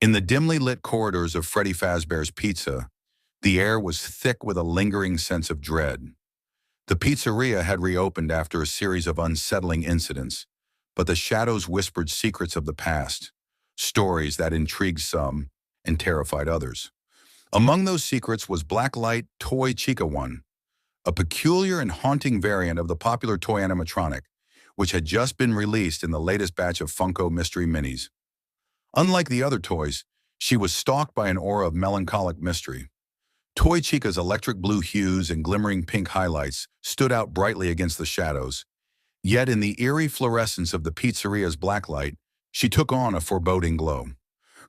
In the dimly lit corridors of Freddy Fazbear's Pizza, the air was thick with a lingering sense of dread. The pizzeria had reopened after a series of unsettling incidents, but the shadows whispered secrets of the past, stories that intrigued some and terrified others. Among those secrets was Blacklight Toy Chica 1, a peculiar and haunting variant of the popular toy animatronic, which had just been released in the latest batch of Funko Mystery Minis. Unlike the other toys, she was stalked by an aura of melancholic mystery. Toy Chica's electric blue hues and glimmering pink highlights stood out brightly against the shadows, yet in the eerie fluorescence of the pizzeria's blacklight, she took on a foreboding glow.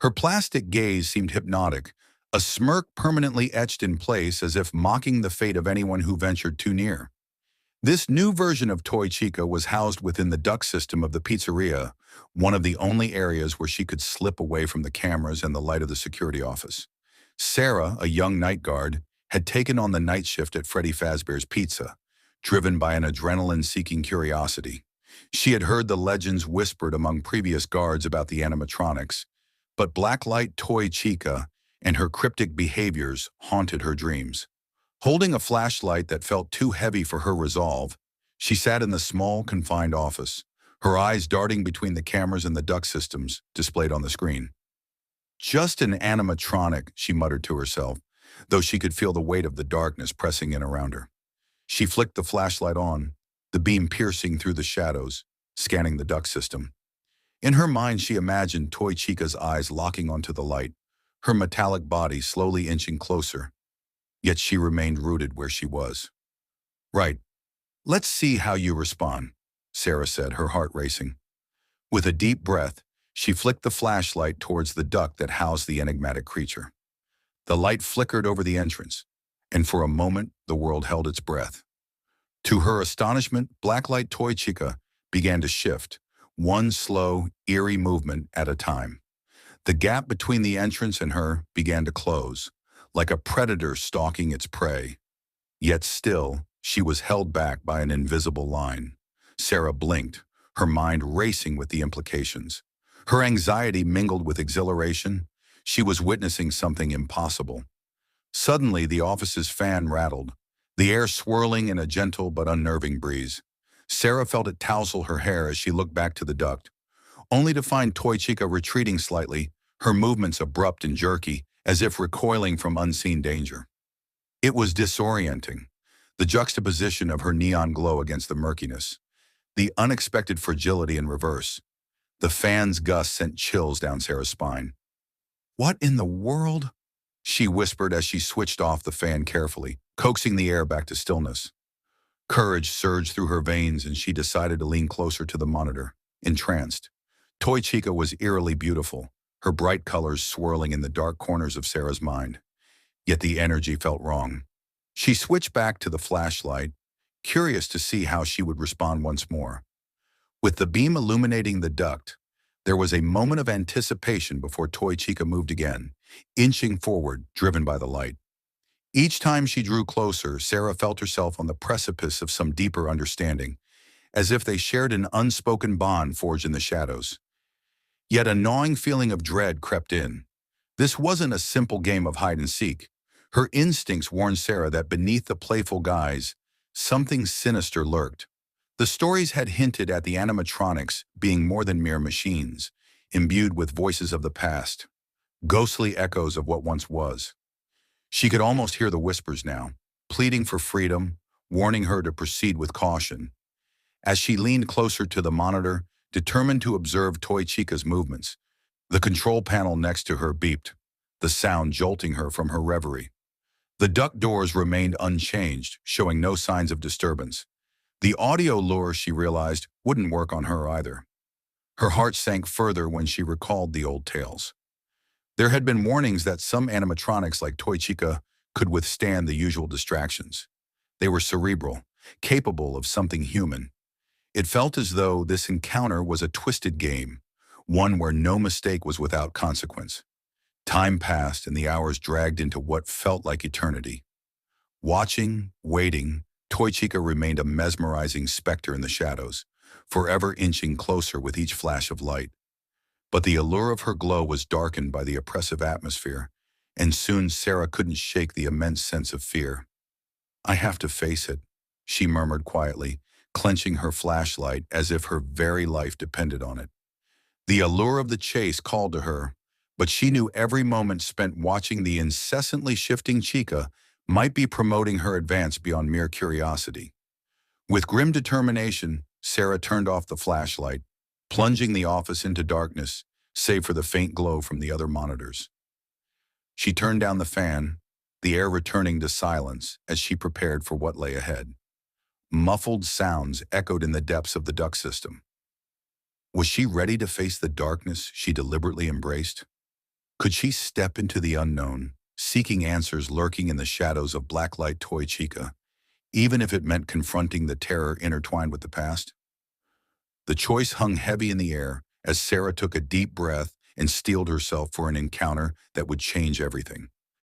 Her plastic gaze seemed hypnotic, a smirk permanently etched in place as if mocking the fate of anyone who ventured too near. This new version of Toy Chica was housed within the duct system of the pizzeria, one of the only areas where she could slip away from the cameras and the light of the security office. Sarah, a young night guard, had taken on the night shift at Freddy Fazbear's Pizza, driven by an adrenaline-seeking curiosity. She had heard the legends whispered among previous guards about the animatronics, but Blacklight Toy Chica and her cryptic behaviors haunted her dreams. Holding a flashlight that felt too heavy for her resolve, she sat in the small, confined office, her eyes darting between the cameras and the duct systems displayed on the screen. Just an animatronic, she muttered to herself, though she could feel the weight of the darkness pressing in around her. She flicked the flashlight on, the beam piercing through the shadows, scanning the duct system. In her mind, she imagined Toy Chica's eyes locking onto the light, her metallic body slowly inching closer. Yet she remained rooted where she was. "Right. Let's see how you respond," Sarah said, her heart racing. With a deep breath, she flicked the flashlight towards the duct that housed the enigmatic creature. The light flickered over the entrance, and for a moment the world held its breath. To her astonishment, Blacklight Toy Chica began to shift, one slow, eerie movement at a time. The gap between the entrance and her began to close, like a predator stalking its prey. Yet still, she was held back by an invisible line. Sarah blinked, her mind racing with the implications. Her anxiety mingled with exhilaration. She was witnessing something impossible. Suddenly, the office's fan rattled, the air swirling in a gentle but unnerving breeze. Sarah felt it tousle her hair as she looked back to the duct, only to find Toy Chica retreating slightly, her movements abrupt and jerky, as if recoiling from unseen danger. It was disorienting, the juxtaposition of her neon glow against the murkiness, the unexpected fragility in reverse. The fan's gust sent chills down Sarah's spine. "What in the world?" she whispered as she switched off the fan carefully, coaxing the air back to stillness. Courage surged through her veins and she decided to lean closer to the monitor, entranced. Toy Chica was eerily beautiful, her bright colors swirling in the dark corners of Sarah's mind. Yet the energy felt wrong. She switched back to the flashlight, curious to see how she would respond once more. With the beam illuminating the duct, there was a moment of anticipation before Toy Chica moved again, inching forward, driven by the light. Each time she drew closer, Sarah felt herself on the precipice of some deeper understanding, as if they shared an unspoken bond forged in the shadows. Yet a gnawing feeling of dread crept in. This wasn't a simple game of hide and seek. Her instincts warned Sarah that beneath the playful guise, something sinister lurked. The stories had hinted at the animatronics being more than mere machines, imbued with voices of the past, ghostly echoes of what once was. She could almost hear the whispers now, pleading for freedom, warning her to proceed with caution. As she leaned closer to the monitor, determined to observe Toy Chica's movements, the control panel next to her beeped, the sound jolting her from her reverie. The duct doors remained unchanged, showing no signs of disturbance. The audio lure, she realized, wouldn't work on her either. Her heart sank further when she recalled the old tales. There had been warnings that some animatronics like Toy Chica could withstand the usual distractions. They were cerebral, capable of something human. It felt as though this encounter was a twisted game, one where no mistake was without consequence. Time passed and the hours dragged into what felt like eternity. Watching, waiting, Toy Chica remained a mesmerizing specter in the shadows, forever inching closer with each flash of light. But the allure of her glow was darkened by the oppressive atmosphere, and soon Sarah couldn't shake the immense sense of fear. "I have to face it," she murmured quietly, clenching her flashlight as if her very life depended on it. The allure of the chase called to her, but she knew every moment spent watching the incessantly shifting Chica might be promoting her advance beyond mere curiosity. With grim determination, Sarah turned off the flashlight, plunging the office into darkness, save for the faint glow from the other monitors. She turned down the fan, the air returning to silence as she prepared for what lay ahead. Muffled sounds echoed in the depths of the duct system. Was she ready to face the darkness she deliberately embraced? Could she step into the unknown, seeking answers lurking in the shadows of blacklight toy Chica, even if it meant confronting the terror intertwined with the past? The choice hung heavy in the air as Sarah took a deep breath and steeled herself for an encounter that would change everything.